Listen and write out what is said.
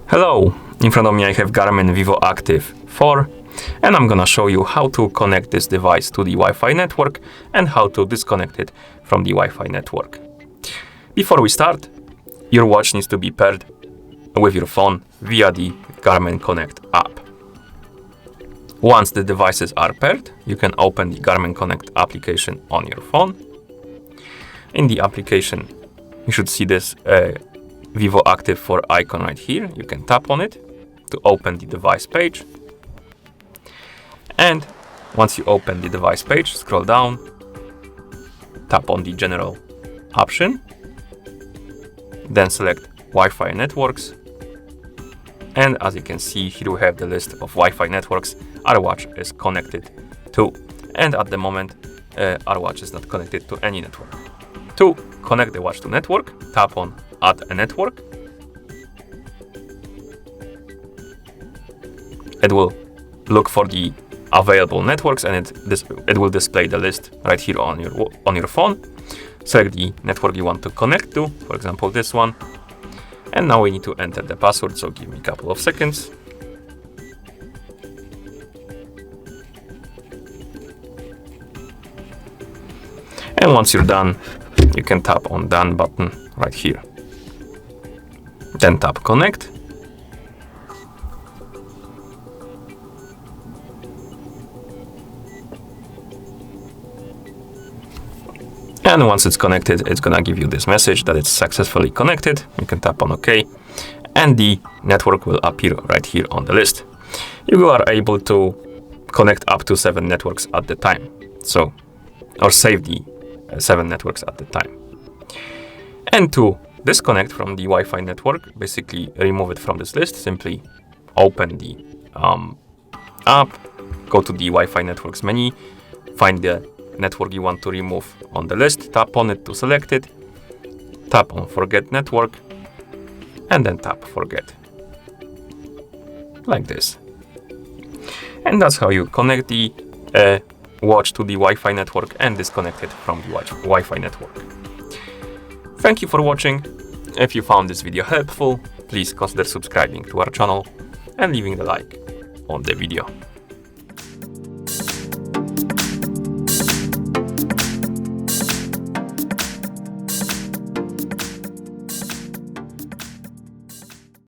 Hello, in front of me I have Garmin Vivoactive 4 and I'm gonna show you how to connect this device to the Wi-Fi network and how to disconnect it from the Wi-Fi network. Before we start, your watch needs to be paired with your phone via the Garmin Connect app. Once the devices are paired, you can open the Garmin Connect application on your phone. In the application, you should see this Vivoactive 4 icon right here. You can tap on it to open the device page. And once you open the device page, scroll down, tap on the general option, then select Wi-Fi networks. And as you can see, here we have the list of Wi-Fi networks our watch is connected to. And at the moment, our watch is not connected to any network. To connect the watch to network, tap on Add a network. It will look for the available networks and it will display the list right here on your phone. Select the network you want to connect to, for example this one. And now we need to enter the password, so give me a couple of seconds. And once you're done, you can tap on Done button right here. Then tap Connect. And once it's connected, it's gonna give you this message that it's successfully connected. You can tap on OK, and the network will appear right here on the list. You are able to connect up to 7 networks at the time. So, or save the 7 networks at the time. And to disconnect from the Wi-Fi network, basically remove it from this list, simply open the app, go to the Wi-Fi networks menu, find the network you want to remove on the list, tap on it to select it, tap on Forget Network, and then tap Forget. Like this. And that's how you connect the watch to the Wi-Fi network and disconnect it from the Wi-Fi network. Thank you for watching. If you found this video helpful, please consider subscribing to our channel and leaving a like on the video.